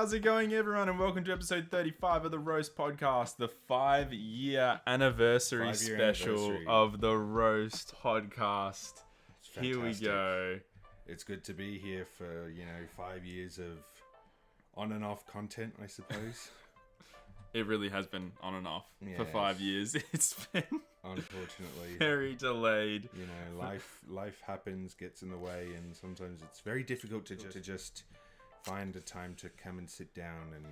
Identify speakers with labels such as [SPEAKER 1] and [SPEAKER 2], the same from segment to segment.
[SPEAKER 1] How's it going, everyone? And welcome to episode 35 of the Roast Podcast, the 5-year anniversary special of the Roast Podcast. Here we go.
[SPEAKER 2] It's good to be here for, 5 years of on and off content, I suppose.
[SPEAKER 1] It really has been on and off for 5 years. It's been
[SPEAKER 2] unfortunately
[SPEAKER 1] very delayed.
[SPEAKER 2] Life happens, gets in the way, and sometimes it's very difficult to just find a time to come and sit down and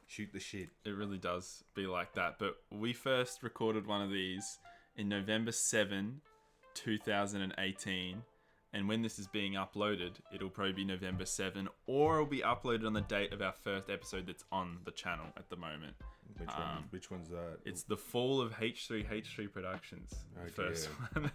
[SPEAKER 2] shoot the shit.
[SPEAKER 1] It really does be like that. But we first recorded one of these in November 7, 2018. And when this is being uploaded, it'll probably be November 7, or it'll be uploaded on the date of our first episode that's on the channel at the moment.
[SPEAKER 2] Which one's that?
[SPEAKER 1] It's the fall of H3 Productions.
[SPEAKER 2] Oh,
[SPEAKER 1] the first one.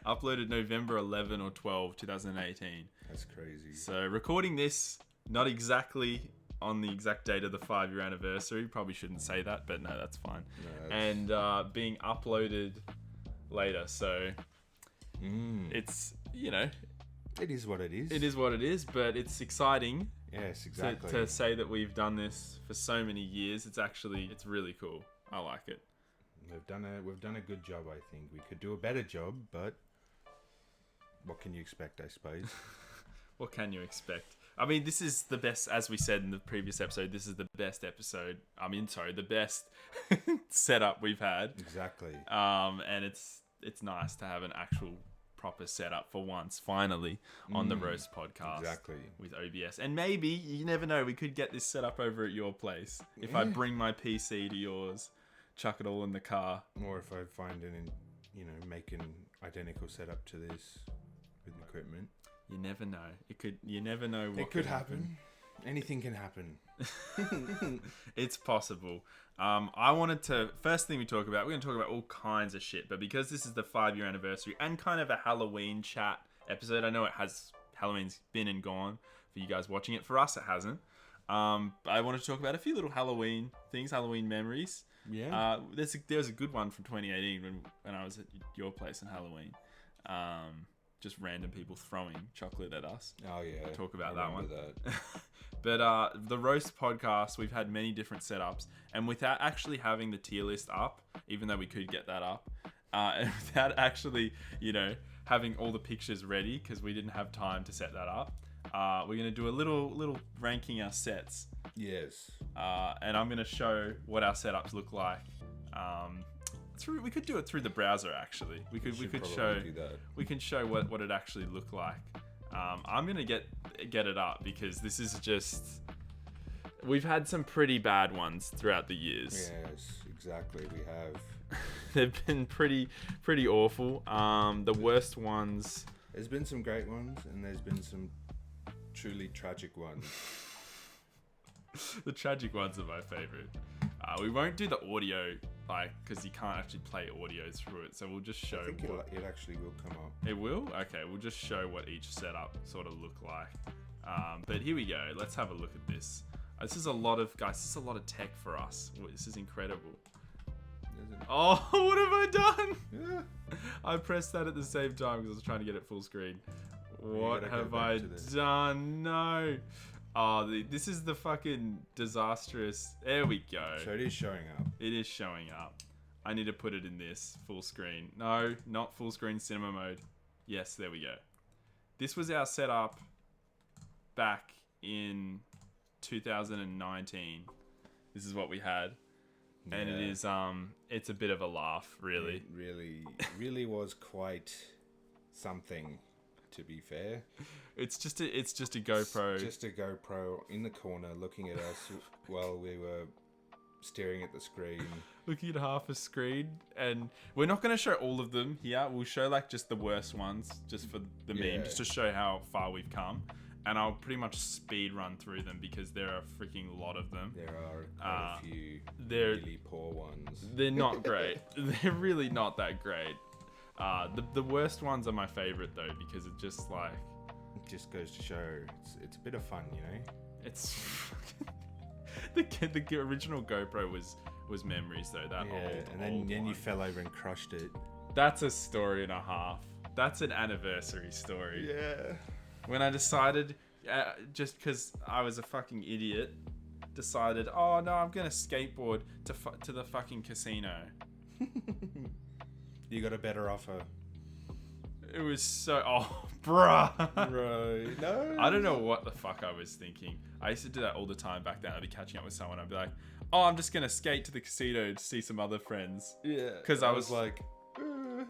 [SPEAKER 1] Uploaded November 11 or 12, 2018.
[SPEAKER 2] That's crazy.
[SPEAKER 1] So recording this, not exactly on the exact date of the 5-year anniversary. Probably shouldn't say that, but no, that's fine. No, and being uploaded later. So it's,
[SPEAKER 2] it is what it is.
[SPEAKER 1] It is what it is, but it's exciting.
[SPEAKER 2] Yes, exactly.
[SPEAKER 1] To say that we've done this for so many years, it's really cool. I like it.
[SPEAKER 2] We've done a good job, I think. We could do a better job, but what can you expect, I suppose?
[SPEAKER 1] What can you expect? I mean, this is the best, as we said in the previous episode, this is the best episode. The best setup we've had.
[SPEAKER 2] Exactly.
[SPEAKER 1] And it's nice to have an actual proper setup for once, finally, on the Roast Podcast.
[SPEAKER 2] Exactly.
[SPEAKER 1] With OBS. And maybe, you never know, we could get this set up over at your place. If I bring my PC to yours, chuck it all in the car.
[SPEAKER 2] Or if I find make an identical setup to this with equipment.
[SPEAKER 1] You never know. You never know what
[SPEAKER 2] it could happen. Anything can happen.
[SPEAKER 1] It's possible. First thing we're going to talk about all kinds of shit, but because this is the 5-year anniversary and kind of a Halloween chat episode, I know Halloween's been and gone for you guys watching it. For us, it hasn't. I want to talk about a few little Halloween things, Halloween memories.
[SPEAKER 2] Yeah.
[SPEAKER 1] There was a good one from 2018 when I was at your place on Halloween. Just random people throwing chocolate at us.
[SPEAKER 2] Oh, yeah.
[SPEAKER 1] We'll talk about that one.
[SPEAKER 2] That.
[SPEAKER 1] But the Roast Podcast, we've had many different setups. And without actually having the tier list up, even though we could get that up, and without actually, having all the pictures ready, because we didn't have time to set that up, we're going to do a little ranking our sets.
[SPEAKER 2] Yes.
[SPEAKER 1] And I'm going to show what our setups look like. We could do it through the browser, actually. We can show what it actually looked like. I'm gonna get it up because this is just, we've had some pretty bad ones throughout the years.
[SPEAKER 2] Yes, exactly. We have.
[SPEAKER 1] They've been pretty awful. The worst ones.
[SPEAKER 2] There's been some great ones, and there's been some truly tragic ones.
[SPEAKER 1] The tragic ones are my favorite. We won't do the audio, because you can't actually play audio through it. So we'll just show.
[SPEAKER 2] I think it actually will come up.
[SPEAKER 1] It will? Okay, we'll just show what each setup sort of look like. But here we go. Let's have a look at this. This is a lot of tech for us. This is incredible. Oh, what have I done?
[SPEAKER 2] Yeah.
[SPEAKER 1] I pressed that at the same time because I was trying to get it full screen. What have I done? No. Oh, this is the fucking disastrous. There we go.
[SPEAKER 2] So it is showing up.
[SPEAKER 1] It is showing up. I need to put it in this full screen. No, not full screen cinema mode. Yes, there we go. This was our setup back in 2019. This is what we had.
[SPEAKER 2] Yeah.
[SPEAKER 1] And it is it's a bit of a laugh, really.
[SPEAKER 2] It really was quite something, to be fair.
[SPEAKER 1] It's just a GoPro.
[SPEAKER 2] It's just a GoPro in the corner looking at us while we were staring at the screen.
[SPEAKER 1] Looking at half a screen. And we're not going to show all of them here. We'll show just the worst ones just for the meme, just to show how far we've come. And I'll pretty much speed run through them because there are a freaking lot of them.
[SPEAKER 2] There are quite a few really poor ones.
[SPEAKER 1] They're not great. They're really not that great. The worst ones are my favorite though, because it just
[SPEAKER 2] it just goes to show it's a bit of fun,
[SPEAKER 1] It's the original GoPro was memories though. That old.
[SPEAKER 2] And then
[SPEAKER 1] one.
[SPEAKER 2] You fell over and crushed it.
[SPEAKER 1] That's a story and a half. That's an anniversary story.
[SPEAKER 2] Yeah.
[SPEAKER 1] When I decided, just because I was a fucking idiot, decided, oh no, I'm gonna skateboard to the fucking casino.
[SPEAKER 2] You got a better offer.
[SPEAKER 1] It was so... Oh, bruh.
[SPEAKER 2] Right. No.
[SPEAKER 1] I don't know what the fuck I was thinking. I used to do that all the time back then. I'd be catching up with someone. I'd be like, oh, I'm just going to skate to the casino to see some other friends.
[SPEAKER 2] Yeah.
[SPEAKER 1] Because I was
[SPEAKER 2] like,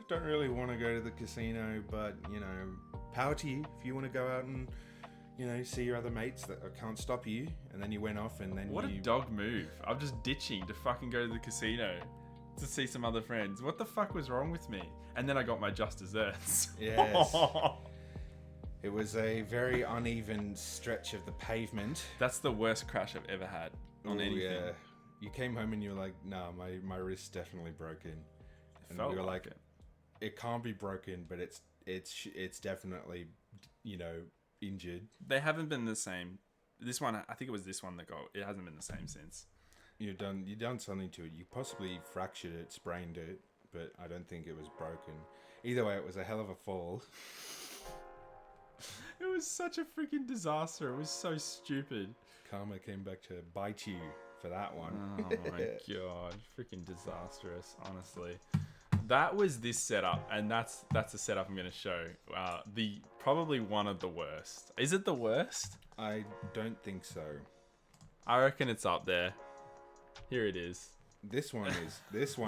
[SPEAKER 2] don't really want to go to the casino, but, you know, power to you. If you want to go out and, you know, see your other mates, that I can't stop you. And then you went off and then
[SPEAKER 1] What a dog move. I'm just ditching to fucking go to the casino to see some other friends. What the fuck was wrong with me? And then I got my just desserts.
[SPEAKER 2] Yes. It was a very uneven stretch of the pavement.
[SPEAKER 1] That's the worst crash I've ever had on anything. Yeah.
[SPEAKER 2] You came home and you were like, no, my wrist's definitely broken.
[SPEAKER 1] And we were like,
[SPEAKER 2] it can't be broken, but it's definitely, you know, injured.
[SPEAKER 1] They haven't been the same. This one, I think it was this one that got, it hasn't been the same since.
[SPEAKER 2] You've done something to it. You possibly fractured it, sprained it, but I don't think it was broken. Either way, it was a hell of a fall.
[SPEAKER 1] It was such a freaking disaster. It was so stupid.
[SPEAKER 2] Karma came back to bite you for that one.
[SPEAKER 1] Oh my god, freaking disastrous. Honestly, that was this setup, and that's the setup I'm going to show. The probably one of the worst. Is it the worst?
[SPEAKER 2] I don't think so.
[SPEAKER 1] I reckon it's up there. Here it is.
[SPEAKER 2] This one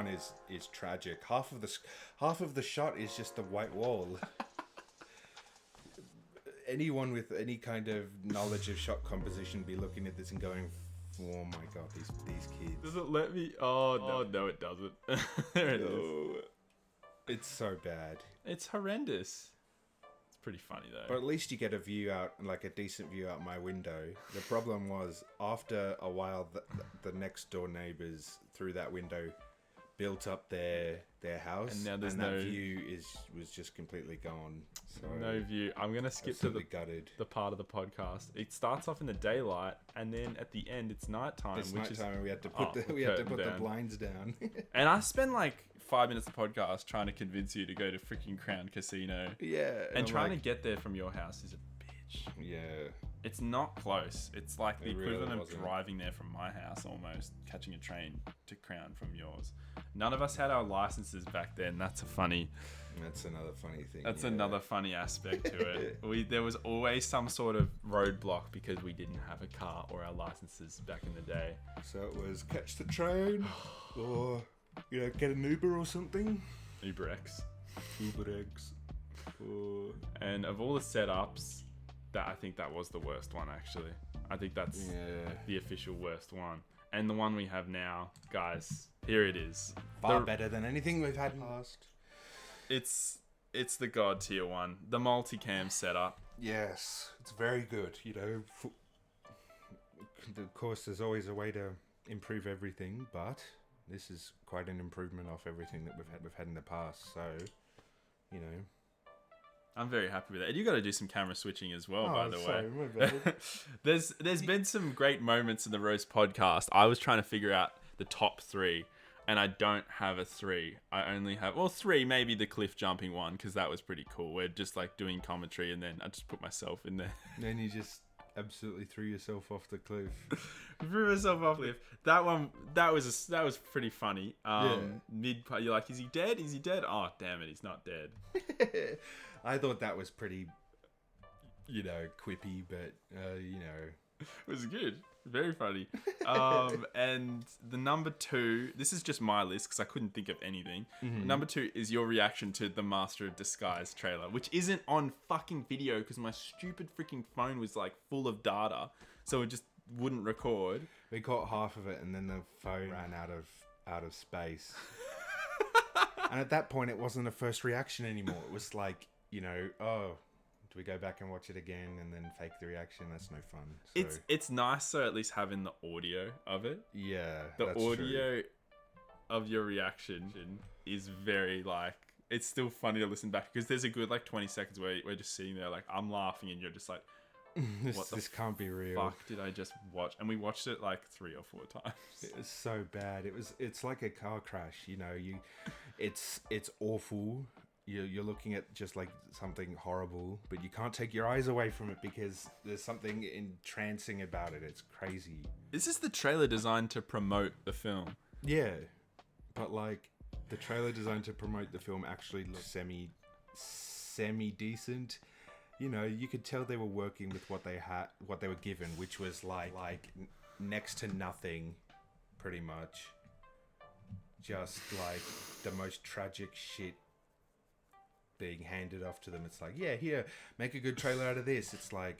[SPEAKER 2] is tragic. Half of the shot is just the white wall. Anyone with any kind of knowledge of shot composition be looking at this and going, "Oh my god, these kids."
[SPEAKER 1] Does it let me? Oh no, it doesn't. There it is.
[SPEAKER 2] It's so bad.
[SPEAKER 1] It's horrendous. It's pretty funny though.
[SPEAKER 2] But at least you get a view out, like a decent view out my window. The problem was, after a while, the next door neighbors through that window built up their house,
[SPEAKER 1] and now there's
[SPEAKER 2] that view was just completely gone. So
[SPEAKER 1] no view. I'm gonna skip to the part of the podcast. It starts off in the daylight, and then at the end it's nighttime.
[SPEAKER 2] It's nighttime, and we had to put the blinds down.
[SPEAKER 1] And I spent like 5 minutes of the podcast trying to convince you to go to freaking Crown Casino.
[SPEAKER 2] Yeah,
[SPEAKER 1] and trying to get there from your house is a bitch.
[SPEAKER 2] Yeah.
[SPEAKER 1] It's not close. It's like the equivalent
[SPEAKER 2] really
[SPEAKER 1] of driving there from my house almost, catching a train to Crown from yours. None of us had our licenses back then. That's
[SPEAKER 2] another funny thing.
[SPEAKER 1] That's another funny aspect to it. There was always some sort of roadblock because we didn't have a car or our licenses back in the day.
[SPEAKER 2] So it was catch the train or, you know, get an Uber or something.
[SPEAKER 1] UberX.
[SPEAKER 2] Or...
[SPEAKER 1] And of all the setups, I think that was the worst one, actually. I think that's the official worst one. And the one we have now, guys, here it is.
[SPEAKER 2] Far better than anything we've had in the past.
[SPEAKER 1] It's the god tier one. The multicam setup.
[SPEAKER 2] Yes, it's very good. You know, of course, there's always a way to improve everything, but this is quite an improvement off everything that we've had in the past. So, you know.
[SPEAKER 1] I'm very happy with that. And you got to do some camera switching as well, by the
[SPEAKER 2] way.
[SPEAKER 1] My bad. There's been some great moments in the Roast podcast. I was trying to figure out the top 3, and I don't have a 3. I only have 3, maybe the cliff jumping one, because that was pretty cool. We're just like doing commentary, and then I just put myself in there.
[SPEAKER 2] Then you just absolutely threw yourself off the cliff.
[SPEAKER 1] Threw myself off the cliff. That one, that was pretty funny. You're like, is he dead? Is he dead? Oh, damn it, he's not dead.
[SPEAKER 2] I thought that was pretty, you know, quippy, but, you know.
[SPEAKER 1] It was good. Very funny. And the number 2, this is just my list because I couldn't think of anything. Mm-hmm. Number 2 is your reaction to the Master of Disguise trailer, which isn't on fucking video because my stupid freaking phone was like full of data. So it just wouldn't record.
[SPEAKER 2] We caught half of it and then the phone ran out of space. And at that point, it wasn't a first reaction anymore. It was like, you know, do we go back and watch it again and then fake the reaction? That's no fun. So.
[SPEAKER 1] It's nicer at least having the audio of it.
[SPEAKER 2] Yeah,
[SPEAKER 1] the audio of your reaction is very like, it's still funny to listen back because there's a good like 20 seconds where we're just sitting there like I'm laughing and you're just like,
[SPEAKER 2] this can't be real.
[SPEAKER 1] Fuck did I just watch? And we watched it like 3 or 4 times.
[SPEAKER 2] It was so bad. It's like a car crash. You know, it's awful. you're looking at just like something horrible, but you can't take your eyes away from it because there's something entrancing about it. It's crazy.
[SPEAKER 1] Is this the trailer designed to promote the film?
[SPEAKER 2] Yeah, but like the trailer designed to promote the film actually looks semi decent. You know, you could tell they were working with what they were given, which was like next to nothing, pretty much. Just like the most tragic shit being handed off to them. It's like, yeah, here, make a good trailer out of this. It's like,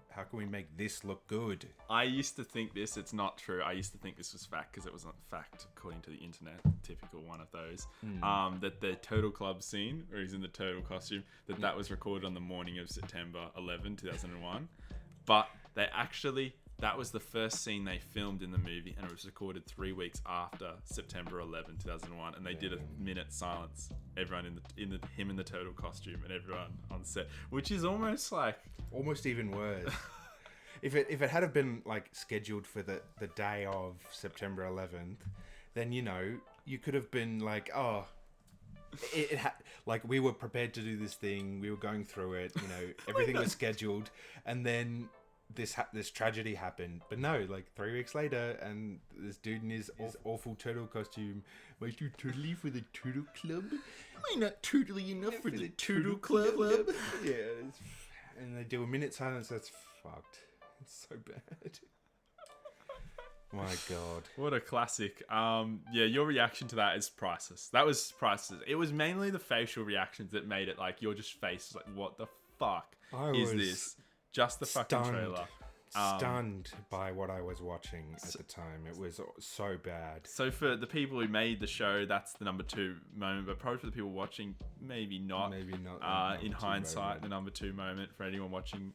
[SPEAKER 2] how can we make this look good?
[SPEAKER 1] I used to think this. It's not true. I used to think this was fact because it was not fact according to the internet. Typical one of those. That the Turtle Club scene, where he's in the turtle costume, that was recorded on the morning of September 11, 2001. But that was the first scene they filmed in the movie, and it was recorded 3 weeks after September 11, 2001. And they did a minute silence. Everyone him in the turtle costume, and everyone on set, which is almost
[SPEAKER 2] even worse. If it had have been like scheduled for the day of September 11th, then you could have been like, oh, like we were prepared to do this thing, we were going through it, everything was scheduled, and then this tragedy happened. But no, like 3 weeks later, and this dude in his awful turtle costume, am I too turtly for the turtle club? Am I not turtly enough for the turtle club? Yeah, and they do a minute silence. That's fucked. It's so bad. My God.
[SPEAKER 1] What a classic. Your reaction to that is priceless. That was priceless. It was mainly the facial reactions that made it like your just face like, what the fuck is this? Just the fucking trailer.
[SPEAKER 2] Stunned by what I was watching at the time. It was so bad.
[SPEAKER 1] So for the people who made the show, that's the number 2 moment. But probably for the people watching, maybe not.
[SPEAKER 2] Maybe not.
[SPEAKER 1] In hindsight, the number 2 moment for anyone watching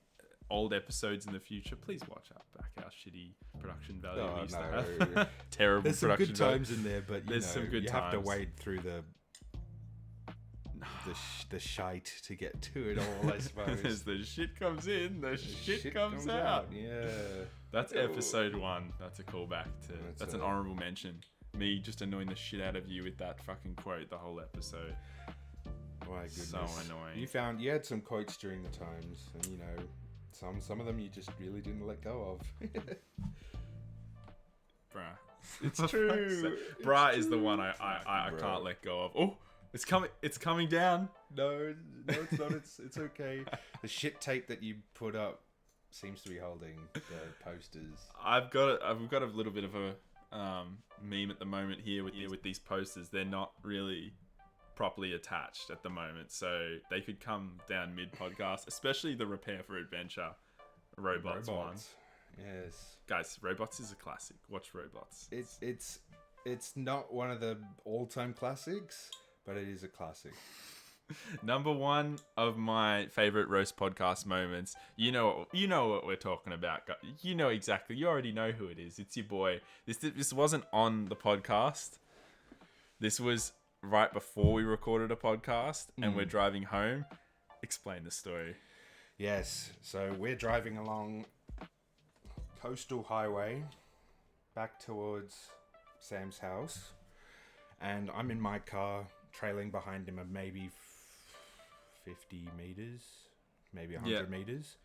[SPEAKER 1] old episodes in the future, please watch back our shitty production value we used to have. Terrible
[SPEAKER 2] There's some
[SPEAKER 1] production
[SPEAKER 2] good times in there, but you have to
[SPEAKER 1] times.
[SPEAKER 2] wade through the shite to get to it all, I suppose.
[SPEAKER 1] As the shit comes in, the shit comes out.
[SPEAKER 2] Yeah.
[SPEAKER 1] That's episode 1. That's a callback to... That's an honorable mention. Me just annoying the shit out of you with that fucking quote the whole episode.
[SPEAKER 2] My goodness.
[SPEAKER 1] So annoying.
[SPEAKER 2] You had some quotes during the times, and some of them you just really didn't let go of.
[SPEAKER 1] Bruh. It's true. Bruh is the one I can't let go of. Oh! It's coming down.
[SPEAKER 2] No, it's not. It's okay. The shit tape that you put up seems to be holding the posters.
[SPEAKER 1] I've got a little bit of a meme at the moment here with these posters. They're not really properly attached at the moment, so they could come down mid podcast, especially the Repair for Adventure Robots one.
[SPEAKER 2] Yes,
[SPEAKER 1] guys, Robots is a classic. Watch Robots.
[SPEAKER 2] It's not one of the all-time classics, but it is a classic.
[SPEAKER 1] Number 1 of my favorite roast podcast moments. You know what we're talking about. You know exactly. You already know who it is. It's your boy. This wasn't on the podcast. This was right before we recorded a podcast, and we're driving home. Explain the story.
[SPEAKER 2] Yes. So we're driving along Coastal Highway back towards Sam's house, and I'm in my car, trailing behind him of maybe 50 meters, maybe 100 meters.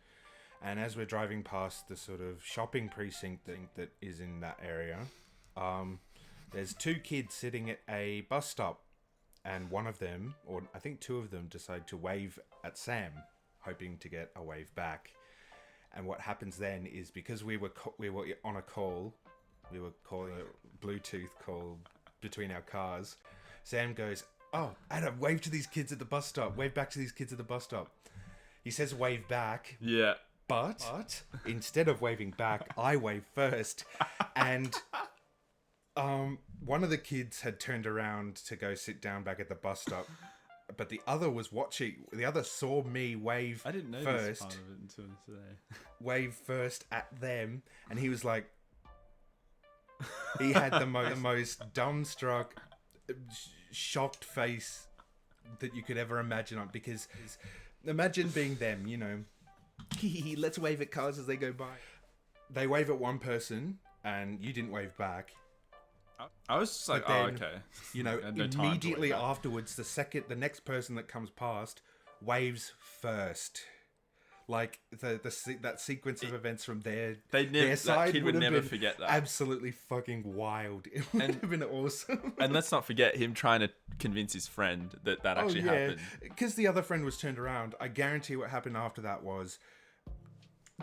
[SPEAKER 2] And as we're driving past the sort of shopping precinct thing that is in that area, there's 2 kids sitting at a bus stop, and one of them, or I think 2 of them, decide to wave at Sam, hoping to get a wave back. And what happens then is, because we were on a call, we were calling a Bluetooth call between our cars, Sam goes, "Oh, Adam, wave to these kids at the bus stop. Wave back to these kids at the bus stop." He says wave back.
[SPEAKER 1] Yeah.
[SPEAKER 2] But instead of waving back, I wave first. And one of the kids had turned around to go sit down back at the bus stop. But the other was watching. The other saw me wave first.
[SPEAKER 1] I didn't know this part of it until today.
[SPEAKER 2] Wave first at them. And he was like... He had the most dumbstruck... shocked face that you could ever imagine on, because imagine being them, let's wave at cars as they go by. They wave at one person and you didn't wave back,
[SPEAKER 1] I was just like,
[SPEAKER 2] But then,
[SPEAKER 1] okay.
[SPEAKER 2] You know,
[SPEAKER 1] I had no time to
[SPEAKER 2] immediately
[SPEAKER 1] wait back.
[SPEAKER 2] afterwards, the next person that comes past waves first. Like that sequence of events from their
[SPEAKER 1] That
[SPEAKER 2] side
[SPEAKER 1] kid would
[SPEAKER 2] have
[SPEAKER 1] never
[SPEAKER 2] been
[SPEAKER 1] forget that.
[SPEAKER 2] absolutely fucking wild. It would have been awesome.
[SPEAKER 1] And let's not forget him trying to convince his friend that actually happened.
[SPEAKER 2] Because the other friend was turned around. I guarantee what happened after that was.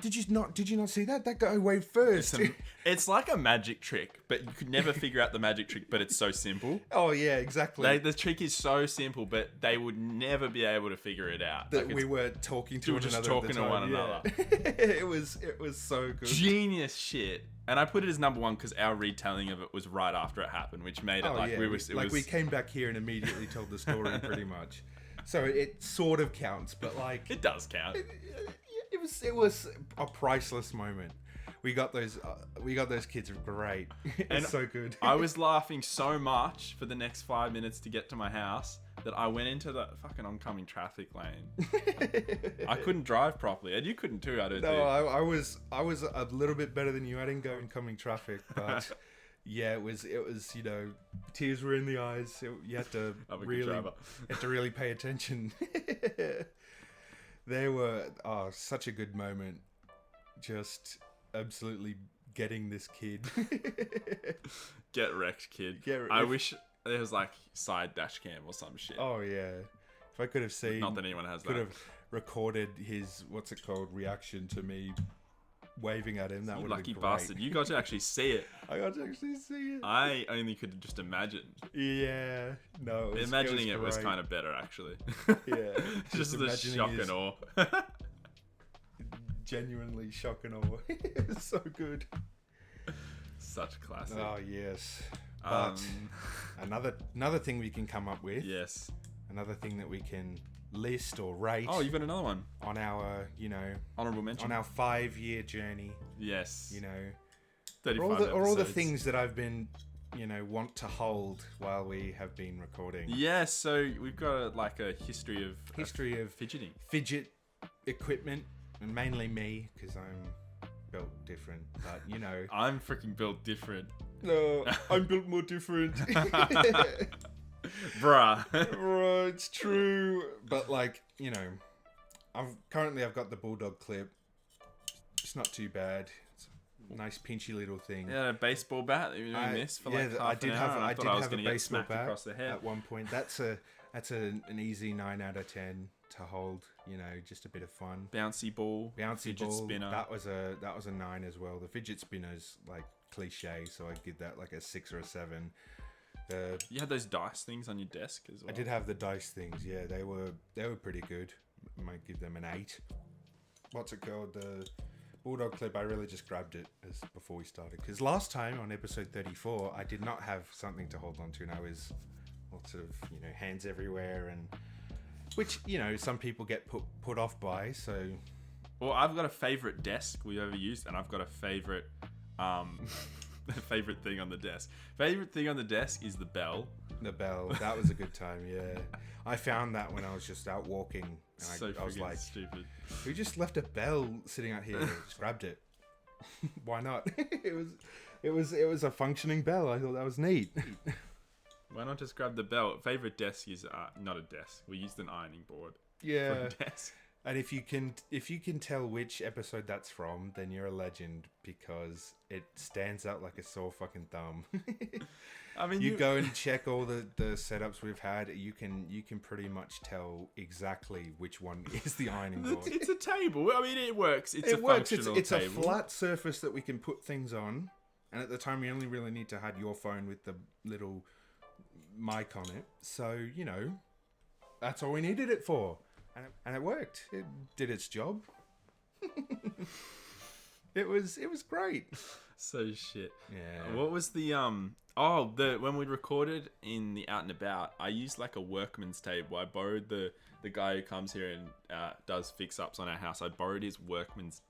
[SPEAKER 2] Did you not see that? That guy waved first.
[SPEAKER 1] It's like a magic trick, but you could never figure out the magic trick, but it's so simple.
[SPEAKER 2] Oh yeah, exactly.
[SPEAKER 1] The trick is so simple, but they would never be able to figure it out.
[SPEAKER 2] That we were talking to one another.
[SPEAKER 1] Talking to one another.
[SPEAKER 2] It was so good.
[SPEAKER 1] Genius shit. And I put it as number one because our retelling of it was right after it happened, which made it
[SPEAKER 2] we came back here and immediately told the story pretty much. So it sort of counts, but like
[SPEAKER 1] it does count.
[SPEAKER 2] It was a priceless moment. We got those kids great. It's so good.
[SPEAKER 1] I was laughing so much for the next 5 minutes to get to my house that I went into the fucking oncoming traffic lane. I couldn't drive properly, and you couldn't too. I don't think.
[SPEAKER 2] No, I was a little bit better than you. I didn't go incoming traffic, but yeah, it was tears were in the eyes. You had to really pay attention. They were such a good moment. Just absolutely getting this kid.
[SPEAKER 1] Get wrecked, kid. I wish there was like side dash cam or some shit.
[SPEAKER 2] Oh yeah, if I could have seen.
[SPEAKER 1] Not that anyone has
[SPEAKER 2] could
[SPEAKER 1] that.
[SPEAKER 2] have recorded his reaction to me waving at him. That would have been great.
[SPEAKER 1] Lucky bastard! You got to actually see it.
[SPEAKER 2] I got to actually see it.
[SPEAKER 1] I only could just imagine.
[SPEAKER 2] Yeah, no.
[SPEAKER 1] Imagining it was kind of better, actually.
[SPEAKER 2] Yeah,
[SPEAKER 1] just the shock and awe.
[SPEAKER 2] Genuinely shock and awe. It was so good.
[SPEAKER 1] Such a classic.
[SPEAKER 2] Oh yes. But another thing we can come up with.
[SPEAKER 1] Yes.
[SPEAKER 2] Another thing that we can list or rate.
[SPEAKER 1] Oh, you've got another one
[SPEAKER 2] on our,
[SPEAKER 1] honorable mention
[SPEAKER 2] on our 5-year journey.
[SPEAKER 1] Yes.
[SPEAKER 2] 35 all the things that I've been, want to hold while we have been recording.
[SPEAKER 1] Yeah. So we've got a history of fidgeting,
[SPEAKER 2] fidget equipment, and mainly me because I'm built different. But
[SPEAKER 1] I'm freaking built different.
[SPEAKER 2] No, I'm built more different.
[SPEAKER 1] Bruh.
[SPEAKER 2] Right, it's true. But I've got the Bulldog clip. It's not too bad. It's a nice pinchy little thing.
[SPEAKER 1] Yeah, a baseball bat that you missed for half
[SPEAKER 2] I did
[SPEAKER 1] an
[SPEAKER 2] have
[SPEAKER 1] hour.
[SPEAKER 2] I did have a baseball bat
[SPEAKER 1] across the head
[SPEAKER 2] at one point. That's an easy 9 out of 10 to hold. Just a bit of fun.
[SPEAKER 1] Bouncy ball, fidget
[SPEAKER 2] ball
[SPEAKER 1] spinner.
[SPEAKER 2] That was a 9 as well. The fidget spinner's cliche, so I'd give that a 6 or a 7.
[SPEAKER 1] You had those dice things on your desk as well.
[SPEAKER 2] I did have the dice things. Yeah, they were pretty good. I might give them an 8. What's it called? The Bulldog clip. I really just grabbed it before we started because last time on episode 34, I did not have something to hold on to, and I was lots of hands everywhere, and which some people get put off by. So,
[SPEAKER 1] well, I've got a favorite desk we've ever used, and I've got a favorite favorite thing on the desk. Favorite thing on the desk is the bell.
[SPEAKER 2] The bell. That was a good time. Yeah, I found that when I was just out walking. And I was like,
[SPEAKER 1] stupid.
[SPEAKER 2] We just left a bell sitting out here. Just grabbed it. Why not? It was a functioning bell. I thought that was neat.
[SPEAKER 1] Why not just grab the bell? Favorite desk is not a desk. We used an ironing board.
[SPEAKER 2] Yeah.
[SPEAKER 1] For a desk.
[SPEAKER 2] And if you can tell which episode that's from, then you're a legend because it stands out like a sore fucking thumb.
[SPEAKER 1] I mean,
[SPEAKER 2] you go and check all the setups we've had. You can pretty much tell exactly which one is the ironing board.
[SPEAKER 1] It's a table. I mean, it works. It's functional
[SPEAKER 2] It's
[SPEAKER 1] table.
[SPEAKER 2] a flat surface that we can put things on. And at the time, we only really need to have your phone with the little mic on it. So that's all we needed it for. And it worked. It did its job. It was great.
[SPEAKER 1] So shit.
[SPEAKER 2] Yeah.
[SPEAKER 1] What was the when we recorded in the Out and About, I used a workman's table. I borrowed the guy who comes here and does fix ups on our house. I borrowed his workman's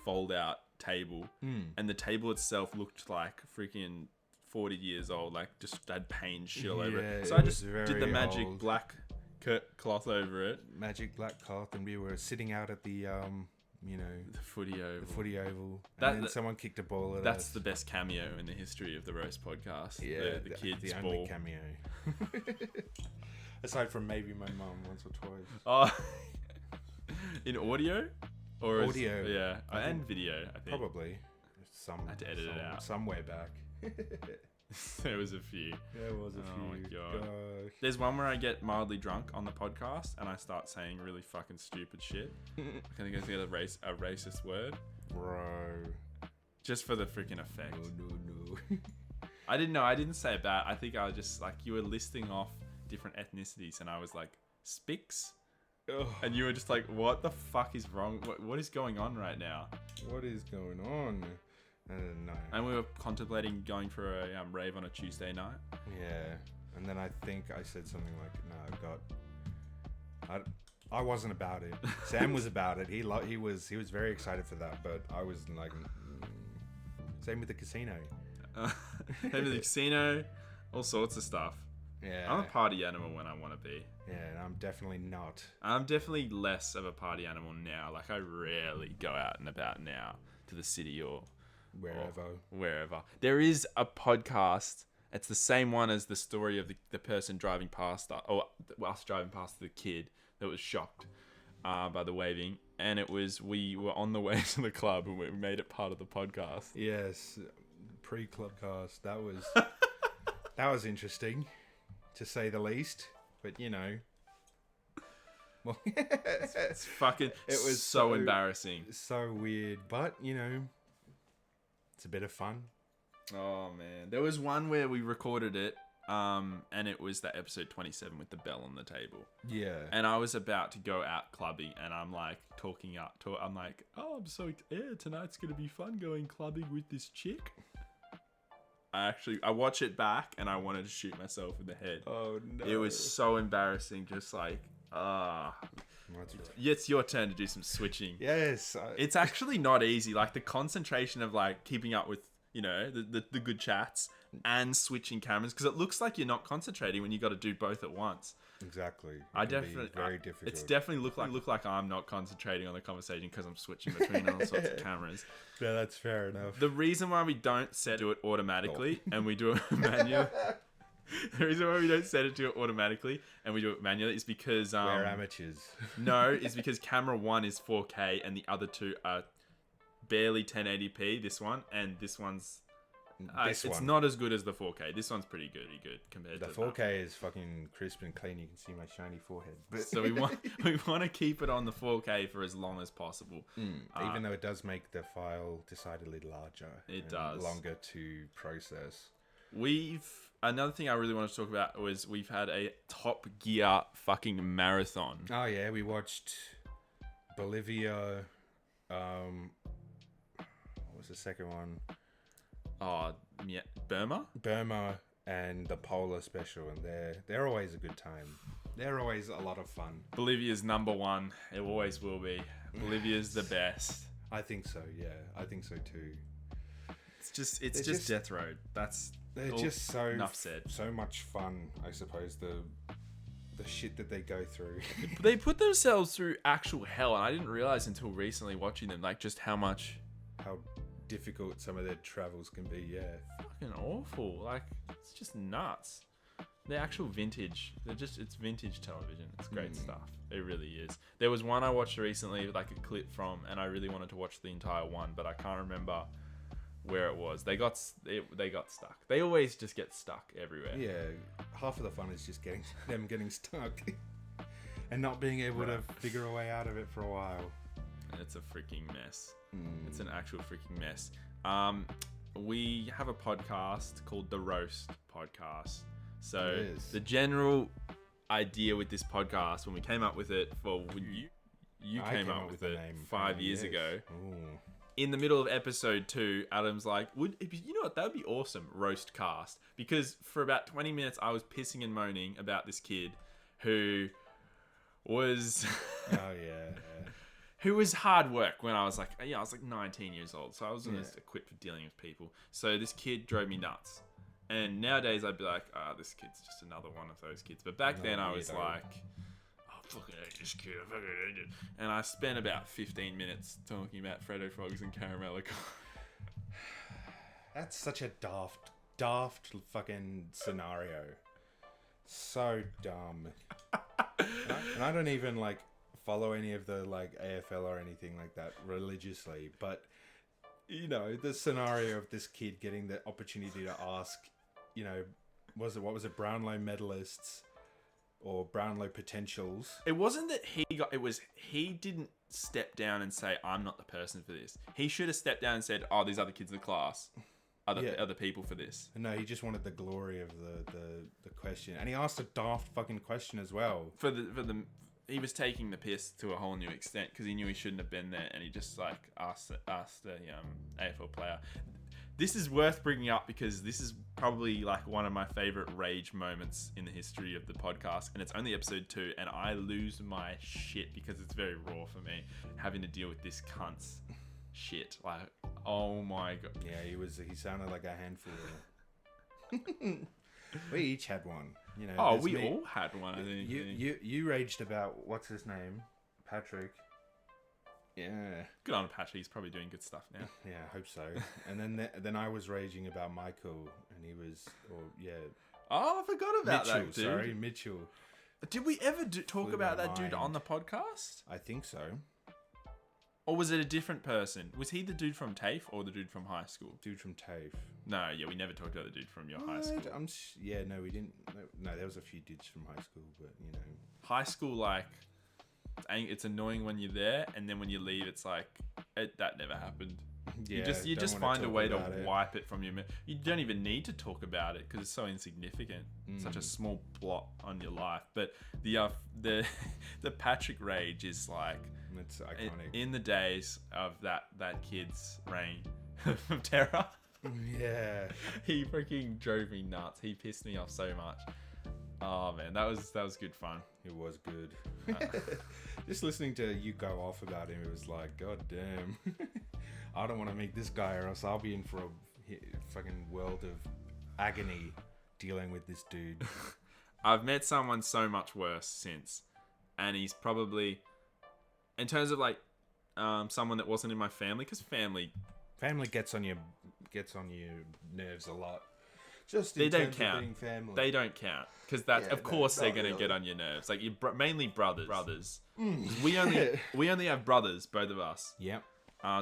[SPEAKER 1] fold out table, and the table itself looked like freaking 40 years old. Just had paint shit all over it. So I just did the magic black cloth over it.
[SPEAKER 2] Magic black cloth, and we were sitting out at the you know,
[SPEAKER 1] The footy oval.
[SPEAKER 2] the footy oval.
[SPEAKER 1] That-
[SPEAKER 2] And then someone kicked a ball at
[SPEAKER 1] That's
[SPEAKER 2] us.
[SPEAKER 1] the best cameo in the history of the Roast podcast.
[SPEAKER 2] Yeah,
[SPEAKER 1] the kids'
[SPEAKER 2] the
[SPEAKER 1] ball.
[SPEAKER 2] only cameo. Aside from maybe my mum once or twice.
[SPEAKER 1] Oh, in audio or
[SPEAKER 2] Audio.
[SPEAKER 1] yeah,
[SPEAKER 2] I
[SPEAKER 1] and
[SPEAKER 2] think-
[SPEAKER 1] video. I think
[SPEAKER 2] Probably.
[SPEAKER 1] I had to edit it out.
[SPEAKER 2] Somewhere back.
[SPEAKER 1] there was a few.
[SPEAKER 2] There was a
[SPEAKER 1] Oh
[SPEAKER 2] few.
[SPEAKER 1] my God.
[SPEAKER 2] Gosh.
[SPEAKER 1] There's one where I get mildly drunk on the podcast and I start saying really fucking stupid shit. I think I get a racist word
[SPEAKER 2] Bro.
[SPEAKER 1] just for the freaking effect.
[SPEAKER 2] No.
[SPEAKER 1] I didn't know. I didn't say it bad. I think I was just like, you were listing off different ethnicities and I was like, Spix?
[SPEAKER 2] Ugh.
[SPEAKER 1] And you were just like, what the fuck is wrong? What is going on right now?
[SPEAKER 2] What is going on? No.
[SPEAKER 1] And we were contemplating going for a rave on a Tuesday night.
[SPEAKER 2] Yeah. And then I think I said something like, no, I wasn't about it. Sam was about it. He was very excited for that, but I was like, same with the casino.
[SPEAKER 1] Maybe the casino, all sorts of stuff.
[SPEAKER 2] Yeah.
[SPEAKER 1] I'm a party animal when I want to be.
[SPEAKER 2] Yeah, and I'm definitely not.
[SPEAKER 1] I'm definitely less of a party animal now. Like, I rarely go out and about now to the city or wherever. There is a podcast. It's the same one as the story of the person driving past us, or us driving past the kid that was shocked by the waving. And we were on the way to the club and we made it part of the podcast.
[SPEAKER 2] Yes, pre-clubcast. That was interesting, to say the least. But you know, well,
[SPEAKER 1] It's fucking.
[SPEAKER 2] It was
[SPEAKER 1] so
[SPEAKER 2] so-
[SPEAKER 1] embarrassing.
[SPEAKER 2] so weird. But you know, it's a bit of fun.
[SPEAKER 1] Oh man, there was one where we recorded it, and it was that episode 27 with the bell on the table.
[SPEAKER 2] Yeah.
[SPEAKER 1] And I was about to go out clubbing, and I'm like I'm like, oh, I'm so tonight's gonna be fun going clubbing with this chick. I watch it back, and I wanted to shoot myself in the head.
[SPEAKER 2] Oh no.
[SPEAKER 1] It was so embarrassing, just like it's your turn to do some switching.
[SPEAKER 2] Yes.
[SPEAKER 1] It's actually not easy. Like the concentration of like keeping up with, you know, the good chats and switching cameras, because it looks like you're not concentrating when you got to do both at once.
[SPEAKER 2] Exactly. It
[SPEAKER 1] I
[SPEAKER 2] can be
[SPEAKER 1] definitely
[SPEAKER 2] very difficult.
[SPEAKER 1] It's definitely look like I'm not concentrating on the conversation because I'm switching between all sorts of cameras.
[SPEAKER 2] Yeah, that's fair enough.
[SPEAKER 1] The reason why we don't do it automatically and we do it manually. The reason why we don't set it to it automatically and we do it manually is because
[SPEAKER 2] We're amateurs.
[SPEAKER 1] No, it's because camera 1 is 4K and the other two are barely 1080p. This one and this one's it's not as good as the 4K. This one's pretty good compared
[SPEAKER 2] The
[SPEAKER 1] to
[SPEAKER 2] 4K is fucking crisp and clean. You can see my shiny forehead. But
[SPEAKER 1] So we want to keep it on the 4K for as long as possible.
[SPEAKER 2] even though it does make the file decidedly larger.
[SPEAKER 1] It
[SPEAKER 2] and
[SPEAKER 1] does.
[SPEAKER 2] longer to process.
[SPEAKER 1] Another thing I really wanted to talk about was we've had a Top Gear fucking marathon.
[SPEAKER 2] Oh yeah, we watched Bolivia. What was the second one?
[SPEAKER 1] Oh, yeah, Burma?
[SPEAKER 2] Burma and the Polar Special, and they're always a good time. They're always a lot of fun.
[SPEAKER 1] Bolivia's number one. It always will be. Bolivia's the best.
[SPEAKER 2] I think so. Yeah, I think so too.
[SPEAKER 1] It's just Death Road.
[SPEAKER 2] They're
[SPEAKER 1] all-
[SPEAKER 2] just so
[SPEAKER 1] enough said.
[SPEAKER 2] so much fun. I suppose the shit that they go through.
[SPEAKER 1] They put themselves through actual hell, and I didn't realize until recently watching them, like, just how much
[SPEAKER 2] How difficult some of their travels can be. Yeah.
[SPEAKER 1] fucking awful. Like, it's just nuts. The actual vintage. It's vintage television. It's great stuff. It really is. There was one I watched recently, like a clip from, and I really wanted to watch the entire one, but I can't remember where it was. They got stuck. They always just get stuck everywhere.
[SPEAKER 2] Yeah. Half of the fun is just getting stuck and not being able to figure a way out of it for a while.
[SPEAKER 1] It's a freaking mess. It's an actual freaking mess. We have a podcast called The Roast Podcast. So
[SPEAKER 2] Yes.
[SPEAKER 1] the general idea with this podcast, when we came up with it, you
[SPEAKER 2] I
[SPEAKER 1] came up with
[SPEAKER 2] the
[SPEAKER 1] it
[SPEAKER 2] name
[SPEAKER 1] 5 years
[SPEAKER 2] yes.
[SPEAKER 1] ago.
[SPEAKER 2] Ooh.
[SPEAKER 1] In the middle of episode 2, Adam's like, you know what, that would be awesome, roast cast. Because for about 20 minutes, I was pissing and moaning about this kid who was...
[SPEAKER 2] Oh yeah.
[SPEAKER 1] who was hard work when I was like 19 years old. So I wasn't as equipped for dealing with people. So this kid drove me nuts. And nowadays I'd be like, this kid's just another one of those kids. But back then I was
[SPEAKER 2] weirdo.
[SPEAKER 1] like, oh, fucking hate this kid. I fucking hate it. And I spent about 15 minutes talking about Freddo Frogs and Caramello.
[SPEAKER 2] That's such a daft fucking scenario. So dumb. And I don't even like follow any of the like AFL or anything like that religiously, but you know, the scenario of this kid getting the opportunity to ask, you know, what was it, Brownlow medalists or Brownlow potentials.
[SPEAKER 1] It wasn't that he didn't step down and say, I'm not the person for this. He should have stepped down and said, oh, these other kids in the class are the people for this.
[SPEAKER 2] No, he just wanted the glory of the question. And he asked a daft fucking question as well.
[SPEAKER 1] He was taking the piss to a whole new extent because he knew he shouldn't have been there, and he just like asked the AFL player. This is worth bringing up because this is probably like one of my favorite rage moments in the history of the podcast, and it's only episode 2, and I lose my shit because it's very raw for me having to deal with this cunt's shit. Like, oh my god.
[SPEAKER 2] Yeah, he sounded like a handful. We each had one. You know.
[SPEAKER 1] Oh, we all had one. I think.
[SPEAKER 2] You raged about what's his name, Patrick. Yeah.
[SPEAKER 1] Good on Patrick. He's probably doing good stuff now.
[SPEAKER 2] Yeah, I hope so. And then I was raging about Michael, and he was,
[SPEAKER 1] Oh, I forgot about
[SPEAKER 2] Mitchell,
[SPEAKER 1] that dude.
[SPEAKER 2] Sorry, Mitchell.
[SPEAKER 1] Did we ever talk
[SPEAKER 2] Flew
[SPEAKER 1] about
[SPEAKER 2] my
[SPEAKER 1] that dude
[SPEAKER 2] mind.
[SPEAKER 1] on the podcast?
[SPEAKER 2] I think so.
[SPEAKER 1] Or was it a different person? Was he the dude from TAFE or the dude from high school?
[SPEAKER 2] Dude from TAFE.
[SPEAKER 1] No, yeah, we never talked about the dude from your high school.
[SPEAKER 2] No, we didn't. No, there was a few dudes from high school, but you know.
[SPEAKER 1] High school, like, it's annoying when you're there, and then when you leave, it's like, that never happened.
[SPEAKER 2] Yeah,
[SPEAKER 1] you just
[SPEAKER 2] don't wanna
[SPEAKER 1] find a
[SPEAKER 2] talk
[SPEAKER 1] way to
[SPEAKER 2] about it.
[SPEAKER 1] wipe it from your memory. You don't even need to talk about it because it's so insignificant, such a small blot on your life. But the Patrick rage is like,
[SPEAKER 2] It's iconic.
[SPEAKER 1] in the days of that kid's reign of terror.
[SPEAKER 2] Yeah.
[SPEAKER 1] He freaking drove me nuts. He pissed me off so much. Oh man, that was good fun.
[SPEAKER 2] It was good. Just listening to you go off about him, it was like, God damn. I don't want to meet this guy, or else I'll be in for a fucking world of agony dealing with this dude.
[SPEAKER 1] I've met someone so much worse since, and he's probably, in terms of like, someone that wasn't in my family, because family
[SPEAKER 2] gets on your nerves a lot. Just
[SPEAKER 1] they
[SPEAKER 2] in
[SPEAKER 1] don't
[SPEAKER 2] terms
[SPEAKER 1] count.
[SPEAKER 2] of being family.
[SPEAKER 1] They don't count because that's
[SPEAKER 2] Yeah,
[SPEAKER 1] of course
[SPEAKER 2] no,
[SPEAKER 1] they're gonna
[SPEAKER 2] really.
[SPEAKER 1] get on your nerves. Like mainly brothers. We only have brothers, both of us.
[SPEAKER 2] Yep.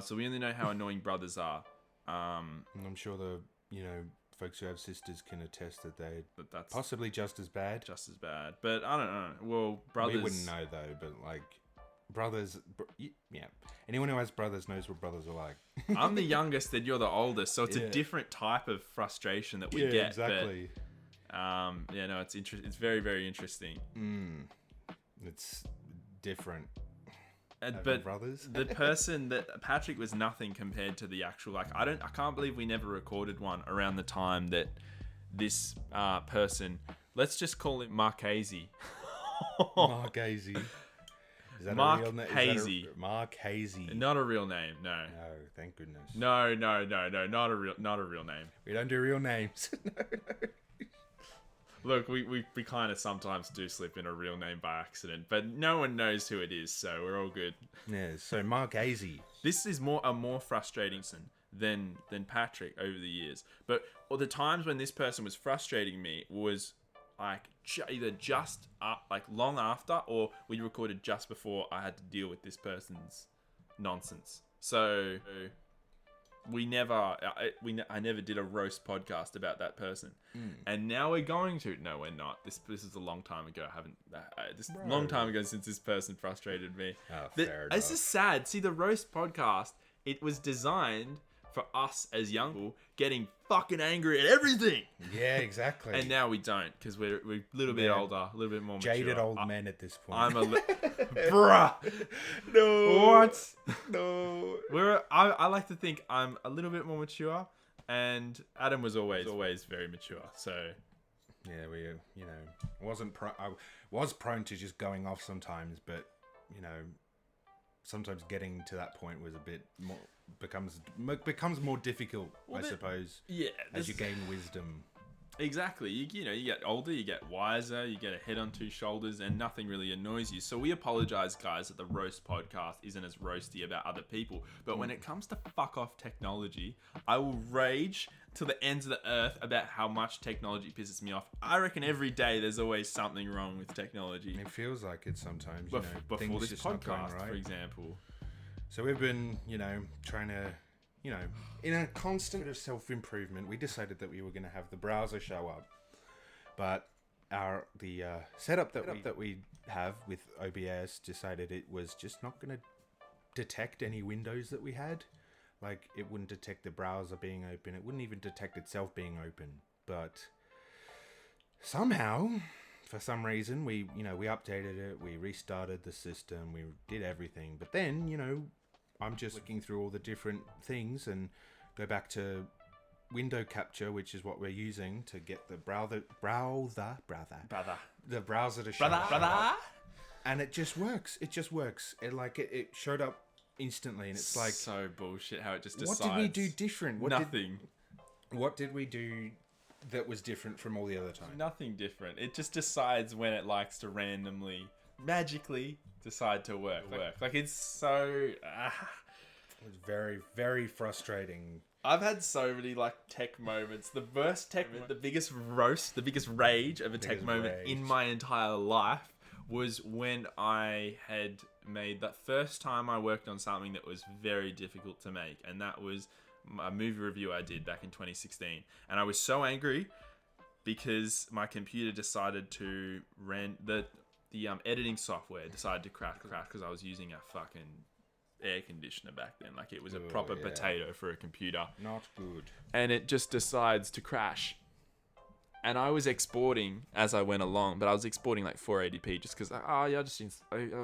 [SPEAKER 1] So we only know how annoying brothers are.
[SPEAKER 2] And I'm sure the folks who have sisters can attest that they're
[SPEAKER 1] But that's
[SPEAKER 2] possibly just as bad.
[SPEAKER 1] just as bad. But I don't know. Well, brothers.
[SPEAKER 2] We wouldn't know though, but like brothers, yeah. Anyone who has brothers knows what brothers are like.
[SPEAKER 1] I'm the youngest and you're the oldest, so it's
[SPEAKER 2] Yeah.
[SPEAKER 1] a different type of frustration that we
[SPEAKER 2] Yeah,
[SPEAKER 1] get.
[SPEAKER 2] exactly.
[SPEAKER 1] But, it's It's very, very interesting.
[SPEAKER 2] It's different.
[SPEAKER 1] But
[SPEAKER 2] Having brothers.
[SPEAKER 1] the person that Patrick was nothing compared to the actual. Like I can't believe we never recorded one around the time that this person. Let's just call him Marchese.
[SPEAKER 2] Mark Hazy. Is that
[SPEAKER 1] Mark
[SPEAKER 2] a real name?
[SPEAKER 1] Hazy.
[SPEAKER 2] Mark Hazy.
[SPEAKER 1] Not a real name. No.
[SPEAKER 2] No, thank goodness.
[SPEAKER 1] No. Not a real name.
[SPEAKER 2] We don't do real names.
[SPEAKER 1] Look, we kind of sometimes do slip in a real name by accident, but no one knows who it is, so we're all good.
[SPEAKER 2] Yeah, so Mark Hazy.
[SPEAKER 1] This is a more frustrating than Patrick over the years. But the times when this person was frustrating me was like either just like long after, or we recorded just before I had to deal with this person's nonsense. So I never did a roast podcast about that person, and now we're going to. No, we're not. This is a long time ago. I haven't. This
[SPEAKER 2] Bro.
[SPEAKER 1] long time ago since this person frustrated me.
[SPEAKER 2] Oh, fair
[SPEAKER 1] It's
[SPEAKER 2] enough.
[SPEAKER 1] just sad. See, the roast podcast, it was designed for us as young people getting fucking angry at everything,
[SPEAKER 2] Yeah, exactly.
[SPEAKER 1] and now we don't because we're a little bit
[SPEAKER 2] Yeah.
[SPEAKER 1] older, a little bit more
[SPEAKER 2] Jaded
[SPEAKER 1] mature.
[SPEAKER 2] old men at this point.
[SPEAKER 1] I'm a bruh.
[SPEAKER 2] No.
[SPEAKER 1] What?
[SPEAKER 2] No.
[SPEAKER 1] I like to think I'm a little bit more mature, and Adam was always very mature. So
[SPEAKER 2] Yeah, I was prone to just going off sometimes, but sometimes getting to that point was a bit more becomes more difficult, I suppose,
[SPEAKER 1] yeah,
[SPEAKER 2] as you gain wisdom.
[SPEAKER 1] Exactly. You get older, you get wiser, you get a head on two shoulders, and nothing really annoys you. So we apologize, guys, that the Roast podcast isn't as roasty about other people. But when it comes to fuck off technology, I will rage to the ends of the earth about how much technology pisses me off. I reckon every day there's always something wrong with technology.
[SPEAKER 2] It feels like it sometimes,
[SPEAKER 1] Before
[SPEAKER 2] things
[SPEAKER 1] this
[SPEAKER 2] just not going
[SPEAKER 1] podcast,
[SPEAKER 2] right.
[SPEAKER 1] for example.
[SPEAKER 2] So we've been, trying to, in a constant of self-improvement, we decided that we were going to have the browser show up. But the setup that we have with OBS decided it was just not going to detect any windows that we had. Like, it wouldn't detect the browser being open. It wouldn't even detect itself being open. But somehow, for some reason, we updated it. We restarted the system. We did everything. But then, I'm just looking through all the different things and go back to window capture, which is what we're using to get the browser to show up. And it just works. It just works. It showed up instantly, and it's like,
[SPEAKER 1] so bullshit how it just decides.
[SPEAKER 2] What did we do different?
[SPEAKER 1] Nothing.
[SPEAKER 2] What did we do that was different from all the other times?
[SPEAKER 1] Nothing different. It just decides when it likes to randomly, magically decide to work. Like it's so...
[SPEAKER 2] It was very, very frustrating.
[SPEAKER 1] I've had so many tech moments. The worst tech, the biggest roast, the biggest rage of a tech moment in my entire life was when I had made that first time I worked on something that was very difficult to make, and that was a movie review I did back in 2016. And I was so angry because my computer decided to the editing software decided to crash because I was using a fucking air conditioner back then. Like, it was a proper potato for a computer.
[SPEAKER 2] Not good.
[SPEAKER 1] And it just decides to crash. And I was exporting as I went along, but I was exporting 480p just because, I'll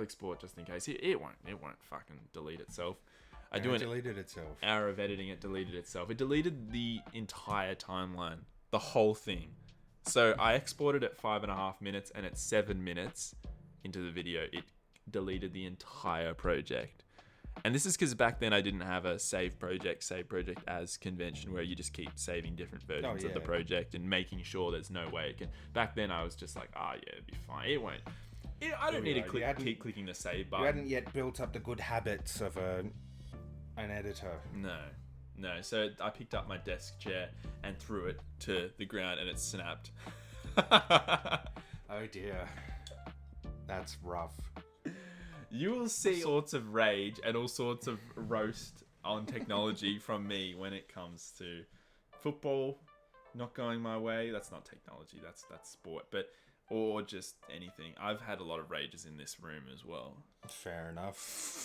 [SPEAKER 1] export just in case. It won't fucking delete itself.
[SPEAKER 2] It deleted itself.
[SPEAKER 1] Hour of editing, it deleted itself. It deleted the entire timeline, the whole thing. So I exported at 5.5 minutes, and at 7 minutes into the video, it deleted the entire project. And this is because back then I didn't have a save project as convention where you just keep saving different versions of the project and making sure there's no way it can. Back then I was just like, it'd be fine. It won't. I don't need to keep clicking the save button.
[SPEAKER 2] You hadn't yet built up the good habits of an editor.
[SPEAKER 1] No. So I picked up my desk chair and threw it to the ground, and it snapped.
[SPEAKER 2] Oh dear. That's rough.
[SPEAKER 1] You will see all sorts of rage and all sorts of roast on technology from me when it comes to football not going my way. That's not technology, that's sport. Or just anything. I've had a lot of rages in this room as well.
[SPEAKER 2] Fair enough.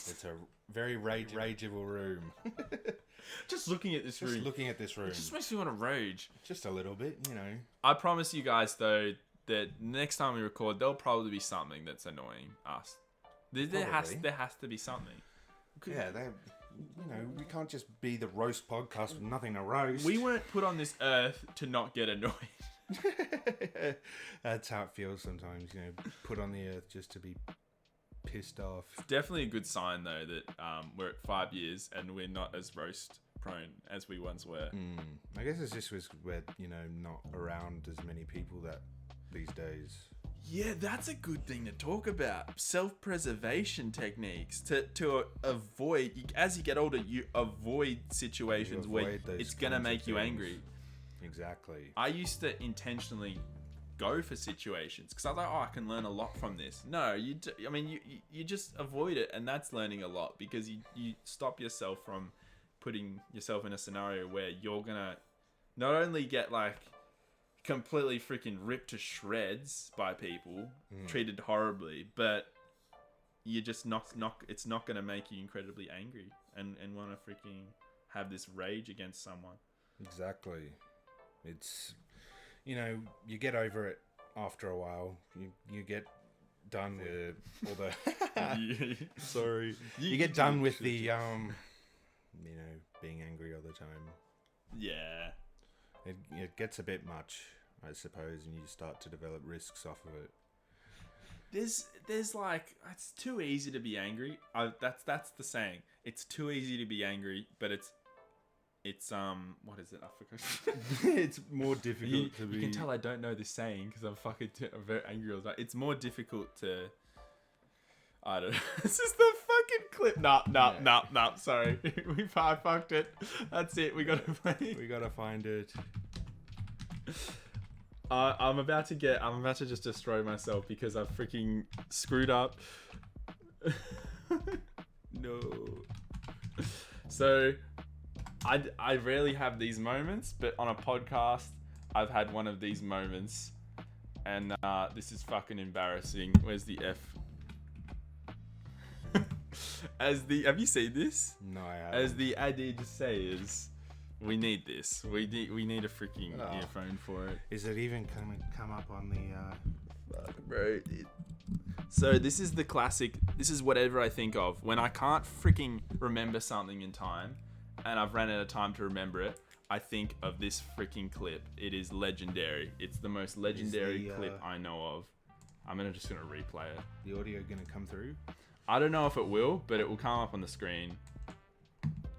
[SPEAKER 2] It's a very rageable room.
[SPEAKER 1] Just looking at this room.
[SPEAKER 2] It
[SPEAKER 1] just makes me want to rage.
[SPEAKER 2] Just a little bit,
[SPEAKER 1] I promise you guys, though, that next time we record, there'll probably be something that's annoying us. There has to be something.
[SPEAKER 2] Yeah, we can't just be the roast podcast with nothing to roast.
[SPEAKER 1] We weren't put on this earth to not get annoyed.
[SPEAKER 2] That's how it feels sometimes, put on the earth just to be pissed off.
[SPEAKER 1] Definitely a good sign, though, that we're at 5 years and we're not as roast prone as we once were.
[SPEAKER 2] I guess it's just we're not around as many people these days.
[SPEAKER 1] Yeah, that's a good thing to talk about. Self-preservation techniques to avoid, as you get older, you avoid situations where it's going to make you angry.
[SPEAKER 2] Exactly.
[SPEAKER 1] I used to intentionally go for situations because I was like, I can learn a lot from this. No, you just avoid it, and that's learning a lot because you stop yourself from putting yourself in a scenario where you're going to not only get completely freaking ripped to shreds by people, treated horribly, but you just it's not going to make you incredibly angry and want to freaking have this rage against someone.
[SPEAKER 2] Exactly. It's, you get over it after a while. You get done with all the... Sorry. You get done with the, being angry all the time.
[SPEAKER 1] Yeah.
[SPEAKER 2] It gets a bit much, I suppose, and you start to develop risks off of it.
[SPEAKER 1] There's it's too easy to be angry. That's the saying. It's too easy to be angry, but it's It's what is it? I forgot.
[SPEAKER 2] It's more difficult to be.
[SPEAKER 1] You can tell I don't know this saying because I'm very angry all the time. It's more difficult to. I don't know. This is the fucking clip. Nah. Sorry, I fucked it. That's it. We gotta play.
[SPEAKER 2] We gotta find it.
[SPEAKER 1] I'm about to just destroy myself because I've freaking screwed up. No. So, I rarely have these moments, but on a podcast, I've had one of these moments, and this is fucking embarrassing. Where's the F? Have you seen this?
[SPEAKER 2] No, I haven't.
[SPEAKER 1] As the adage says, we need this. We need a freaking earphone for it.
[SPEAKER 2] Is it even come up on the?
[SPEAKER 1] Bro. So this is the classic. This is whatever I think of when I can't freaking remember something in time, and I've ran out of time to remember it. I think of this freaking clip. It is legendary. It's the most legendary clip I know of. I'm just gonna replay it.
[SPEAKER 2] The audio gonna come through?
[SPEAKER 1] I don't know if it will, but it will come up on the screen.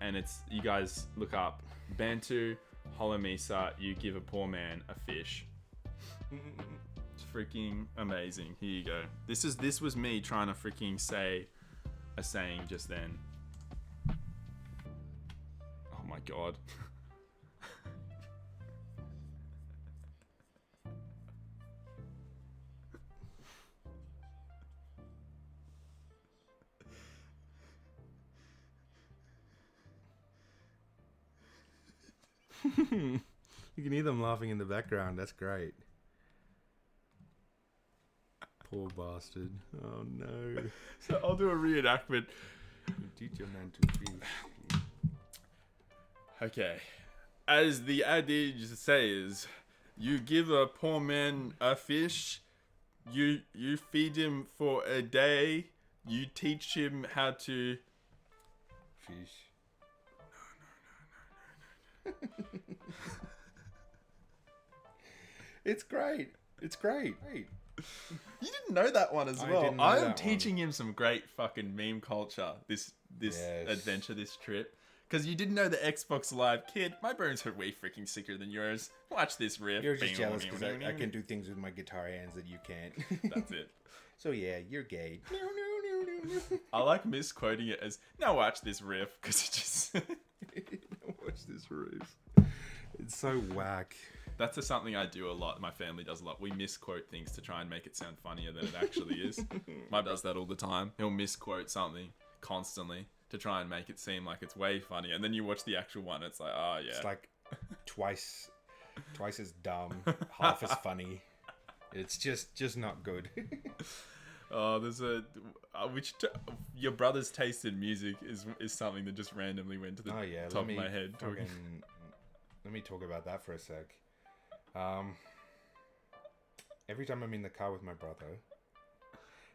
[SPEAKER 1] And it's, you guys look up Bantu Holomisa, you give a poor man a fish. It's freaking amazing. Here you go. This was me trying to freaking say a saying just then. Oh my god.
[SPEAKER 2] You can hear them laughing in the background. That's great. Poor bastard. Oh no.
[SPEAKER 1] So I'll do a reenactment.
[SPEAKER 2] Teach your man to fish.
[SPEAKER 1] Okay. As the adage says, you give a poor man a fish, you feed him for a day, you teach him how to
[SPEAKER 2] Fish. It's great. It's great.
[SPEAKER 1] You didn't know that one as
[SPEAKER 2] I
[SPEAKER 1] well.
[SPEAKER 2] didn't know
[SPEAKER 1] I'm
[SPEAKER 2] that
[SPEAKER 1] teaching him some great fucking meme culture. This
[SPEAKER 2] Yes.
[SPEAKER 1] adventure, this trip. Because you didn't know the Xbox Live kid. My bones are way freaking sicker than yours. Watch this riff.
[SPEAKER 2] You're just jealous because I can do things with my guitar hands that you can't.
[SPEAKER 1] That's it.
[SPEAKER 2] So yeah, you're gay.
[SPEAKER 1] I like misquoting it as, now watch this riff. Because it just...
[SPEAKER 2] Watch this riff. It's so whack.
[SPEAKER 1] That's something I do a lot. My family does a lot. We misquote things to try and make it sound funnier than it actually is. My does that all the time. He'll misquote something constantly to try and make it seem like it's way funnier. And then you watch the actual one, it's like, oh yeah.
[SPEAKER 2] It's like twice as dumb, half as funny. It's just not good.
[SPEAKER 1] Oh, there's your brother's taste in music is something that just randomly went to the top of my head.
[SPEAKER 2] Let me talk about that for a sec. Every time I'm in the car with my brother,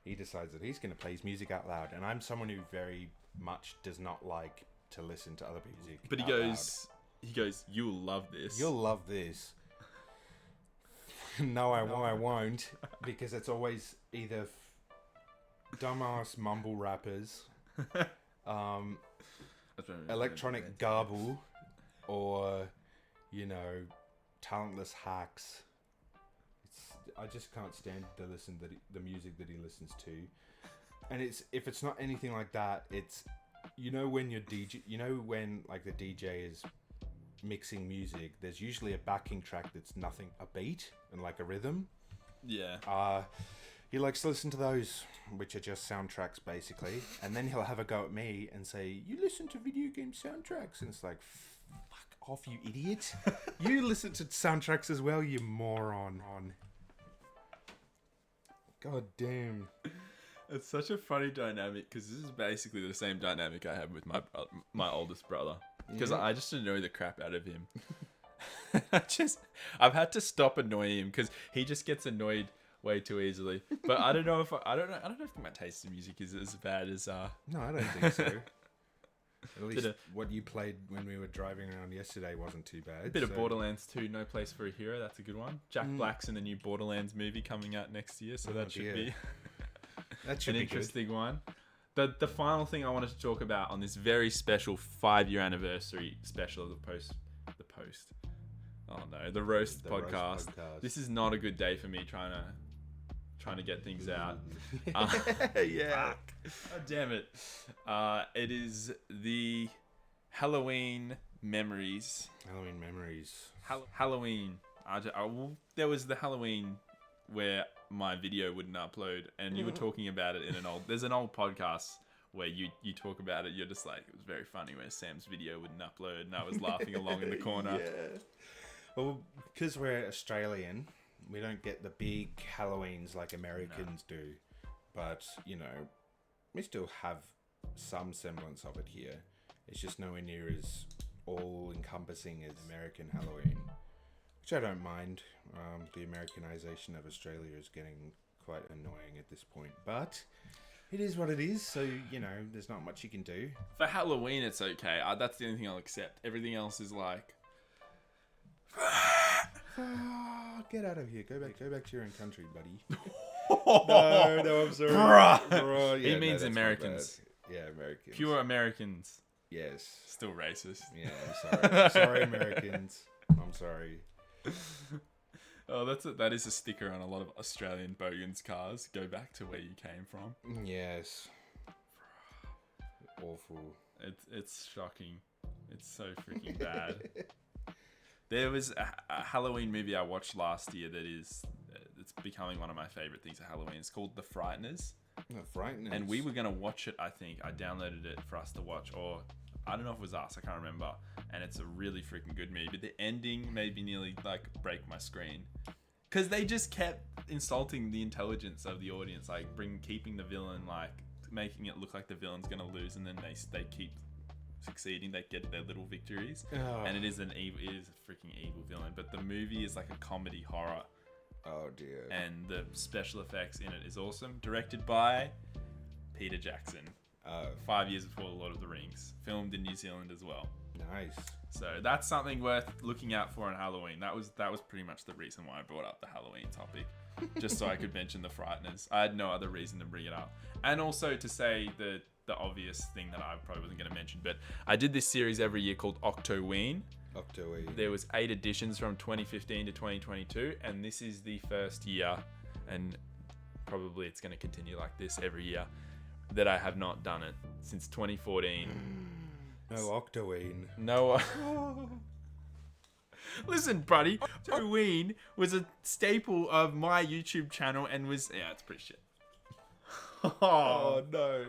[SPEAKER 2] he decides that he's going to play his music out loud, and I'm someone who very much does not like to listen to other music.
[SPEAKER 1] But he goes, you'll love this.
[SPEAKER 2] You'll love this. No, I won't, because it's always either dumbass mumble rappers, electronic garble, or talentless hacks. I just can't stand to listen to the music that he listens to, and if it's not anything like that, it's when your DJ, when like the DJ is mixing music, there's usually a backing track that's nothing, a beat and like a rhythm.
[SPEAKER 1] Yeah.
[SPEAKER 2] He likes to listen to those, which are just soundtracks basically, and then he'll have a go at me and say, "You listen to video game soundtracks," and it's like, fuck off, you idiot. You listen to soundtracks as well, you moron. God damn.
[SPEAKER 1] It's such a funny dynamic because this is basically the same dynamic I have with my oldest brother. Because I just annoy the crap out of him. I've had to stop annoying him because he just gets annoyed way too easily. But I don't know if my taste in music is as bad as
[SPEAKER 2] No, I don't think so. At least what you played when we were driving around yesterday wasn't too bad.
[SPEAKER 1] A bit of Borderlands 2, No Place for a Hero. That's a good one. Jack Black's in the new Borderlands movie coming out next year, so that should be
[SPEAKER 2] an
[SPEAKER 1] interesting one. The final thing I wanted to talk about on this very special 5-year anniversary special of the post. Oh no, the roast podcast. This is not a good day for me trying to get things out.
[SPEAKER 2] Yeah.
[SPEAKER 1] Oh, damn it. It is the Halloween memories.
[SPEAKER 2] Halloween memories.
[SPEAKER 1] Halloween. There was the Halloween where my video wouldn't upload, and you were talking about it in there's an old podcast where you talk about it. You're just like, it was very funny where Sam's video wouldn't upload, and I was laughing along in the corner.
[SPEAKER 2] Yeah. Well, because we're Australian, we don't get the big Halloweens like Americans do. But, you know, we still have some semblance of it here. It's just nowhere near as all-encompassing as American Halloween. Which I don't mind. The Americanization of Australia is getting quite annoying at this point. But it is what it is, so, you know, there's not much you can do.
[SPEAKER 1] For Halloween, it's okay. That's the only thing I'll accept. Everything else is like...
[SPEAKER 2] Get out of here. Go back to your own country, buddy. No, I'm sorry. Bruh. Yeah,
[SPEAKER 1] he means Americans.
[SPEAKER 2] Yeah, Americans.
[SPEAKER 1] Pure Americans.
[SPEAKER 2] Yes.
[SPEAKER 1] Still racist.
[SPEAKER 2] Yeah, I'm sorry. Sorry, Americans. I'm sorry.
[SPEAKER 1] Oh, that is a sticker on a lot of Australian bogans cars. Go back to where you came from.
[SPEAKER 2] Yes. Awful.
[SPEAKER 1] It's shocking. It's so freaking bad. There was a Halloween movie I watched last year that it's becoming one of my favorite things of Halloween. It's called The Frighteners.
[SPEAKER 2] The Frighteners.
[SPEAKER 1] And we were going to watch it, I think. I downloaded it for us to watch, or I don't know if it was us, I can't remember. And it's a really freaking good movie. But the ending made me nearly like break my screen. Because they just kept insulting the intelligence of the audience, like keeping the villain, like making it look like the villain's going to lose, and then they keep succeeding, they get their little victories. And it is a freaking evil villain, but the movie is like a comedy horror.
[SPEAKER 2] Oh dear.
[SPEAKER 1] And the special effects in it is awesome. Directed by Peter Jackson. 5 years before The Lord of the Rings. Filmed in New Zealand as well.
[SPEAKER 2] Nice.
[SPEAKER 1] So that's something worth looking out for on Halloween. That was pretty much the reason why I brought up the Halloween topic. Just so I could mention The Frighteners. I had no other reason to bring it up. And also to say the obvious thing that I probably wasn't going to mention, but I did this series every year called Octoween. There was 8 editions from 2015 to 2022, and this is the first year, and probably it's going to continue like this every year, that I have not done it since 2014.
[SPEAKER 2] No Octoween.
[SPEAKER 1] No. Listen, buddy, Octoween was a staple of my YouTube channel and was... Yeah, it's pretty shit.
[SPEAKER 2] Oh, no.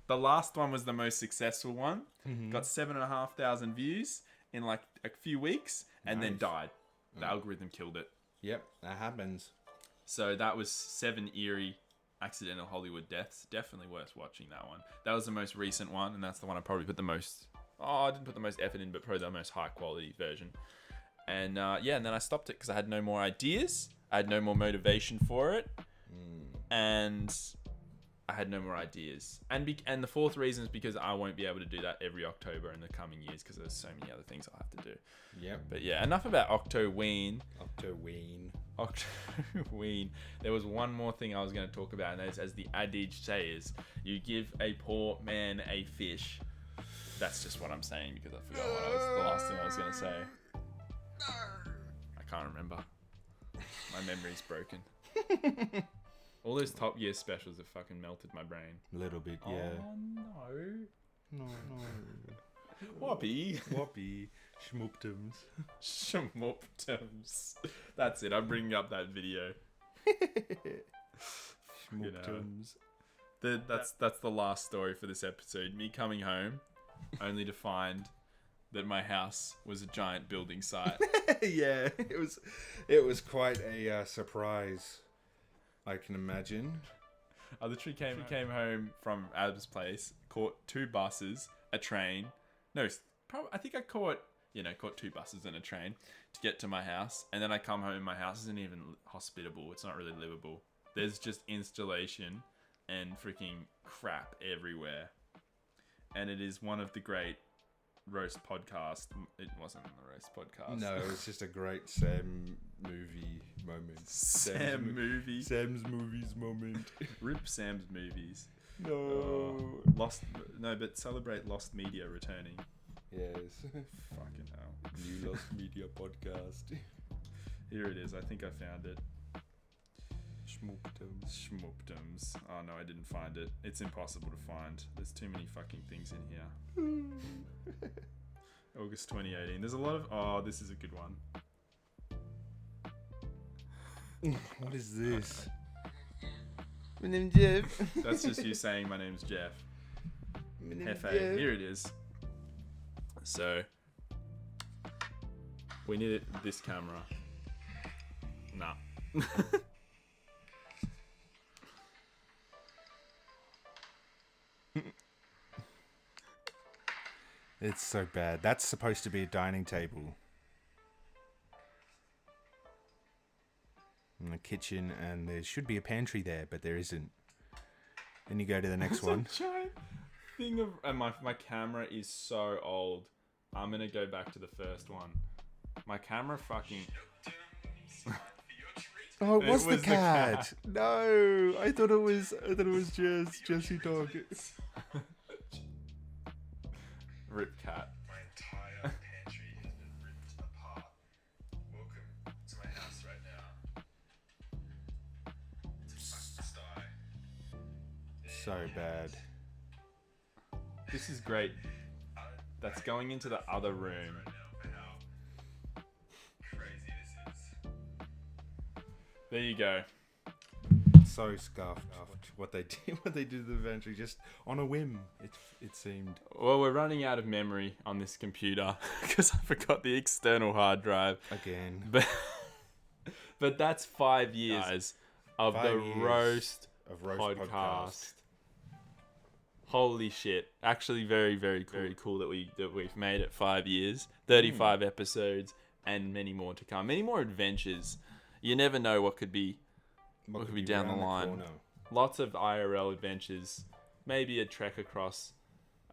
[SPEAKER 1] The last one was the most successful one.
[SPEAKER 2] Mm-hmm.
[SPEAKER 1] Got 7,500 views in like a few weeks and then died. The algorithm killed it.
[SPEAKER 2] Yep, that happens.
[SPEAKER 1] So that was 7 eerie accidental Hollywood deaths. Definitely worth watching that one. That was the most recent one, and that's the one I probably put the most... Oh, I didn't put the most effort in, but probably the most high quality version. And and then I stopped it because I had no more ideas. I had no more motivation for it. And... I had no more ideas. And the fourth reason is because I won't be able to do that every October in the coming years because there's so many other things I'll have to do.
[SPEAKER 2] Yep.
[SPEAKER 1] But yeah, enough about Octoween.
[SPEAKER 2] Octoween.
[SPEAKER 1] There was one more thing I was going to talk about, and that is, as the adage says, you give a poor man a fish. That's just what I'm saying because I forgot what the last thing I was going to say. I can't remember. My memory's broken. All those Top Gear specials have fucking melted my brain.
[SPEAKER 2] A little bit, yeah.
[SPEAKER 1] Oh, no.
[SPEAKER 2] No.
[SPEAKER 1] Whoppy.
[SPEAKER 2] Schmooptums.
[SPEAKER 1] Schmooptums. That's it. I'm bringing up that video.
[SPEAKER 2] Schmooptums.
[SPEAKER 1] That's the last story for this episode. Me coming home, only to find that my house was a giant building site.
[SPEAKER 2] Yeah, it was quite a surprise. I can imagine.
[SPEAKER 1] I literally came home from Adam's place, caught 2 buses, a train. No, I think I caught 2 buses and a train to get to my house. And then I come home and my house isn't even hospitable. It's not really livable. There's just installation and freaking crap everywhere. And it is one of the great roast podcasts. It wasn't the roast podcast.
[SPEAKER 2] No, it's just a great Sam movie moment.
[SPEAKER 1] Sam's movies
[SPEAKER 2] moment.
[SPEAKER 1] Rip Sam's movies.
[SPEAKER 2] No.
[SPEAKER 1] Lost. No, but celebrate Lost Media returning.
[SPEAKER 2] Yes.
[SPEAKER 1] Fucking hell.
[SPEAKER 2] New Lost Media podcast.
[SPEAKER 1] Here it is. I think I found it.
[SPEAKER 2] Schmooptums.
[SPEAKER 1] Oh no, I didn't find it. It's impossible to find. There's too many fucking things in here. August 2018. There's a lot of. Oh, this is a good one.
[SPEAKER 2] What is this? My name's Jeff.
[SPEAKER 1] That's just you saying my name's Jeff.
[SPEAKER 2] My name's
[SPEAKER 1] Hefe.
[SPEAKER 2] Jeff.
[SPEAKER 1] Here it is. So we need this camera. Nah.
[SPEAKER 2] It's so bad. That's supposed to be a dining table. And a kitchen, and there should be a pantry there, but there isn't. Then you go to the next one.
[SPEAKER 1] It's a giant thing of, and my camera is so old. I'm gonna go back to the first one. My camera fucking.
[SPEAKER 2] Oh,
[SPEAKER 1] It
[SPEAKER 2] was the
[SPEAKER 1] was the
[SPEAKER 2] cat.
[SPEAKER 1] cat.
[SPEAKER 2] No, I thought it was just Jesse Dog.
[SPEAKER 1] Rip cat.
[SPEAKER 3] My entire pantry has been ripped apart. Welcome to my house right now. It's a fucking sty.
[SPEAKER 2] So bad.
[SPEAKER 1] This is great. That's going into the other room.
[SPEAKER 3] Right now for how crazy this is.
[SPEAKER 1] There you go.
[SPEAKER 2] So scuffed. What they did to the pantry just on a whim. It seemed.
[SPEAKER 1] Well, we're running out of memory on this computer because I forgot the external hard drive.
[SPEAKER 2] Again.
[SPEAKER 1] But that's 5 years of
[SPEAKER 2] 5
[SPEAKER 1] the
[SPEAKER 2] years
[SPEAKER 1] roast
[SPEAKER 2] of roast
[SPEAKER 1] podcast. Holy shit! Actually, very very cool that we've made it 5 years, 35 episodes, and many more to come. Many more adventures. You never know what could be down the
[SPEAKER 2] around
[SPEAKER 1] line.
[SPEAKER 2] corner.
[SPEAKER 1] Lots of IRL adventures. Maybe a trek across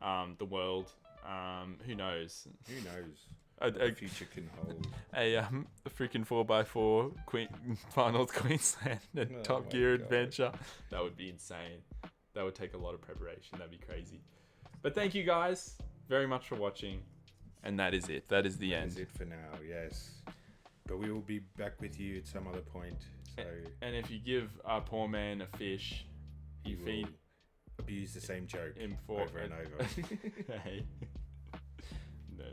[SPEAKER 1] the world. Who knows?
[SPEAKER 2] Who knows?
[SPEAKER 1] A,
[SPEAKER 2] What the
[SPEAKER 1] a,
[SPEAKER 2] future can hold.
[SPEAKER 1] a freaking 4x4 Far North Queensland and
[SPEAKER 2] Oh
[SPEAKER 1] Top
[SPEAKER 2] my
[SPEAKER 1] Gear
[SPEAKER 2] God.
[SPEAKER 1] adventure. That would be insane. That would take a lot of preparation. That'd be crazy. But thank you guys very much for watching. And that is it. That is the end.
[SPEAKER 2] That's it for now, yes. But we will be back with you at some other point. So
[SPEAKER 1] And if you give a poor man a fish, you
[SPEAKER 2] you
[SPEAKER 1] feed
[SPEAKER 2] will abuse the same joke
[SPEAKER 1] him for
[SPEAKER 2] over and over.
[SPEAKER 1] Hey. No.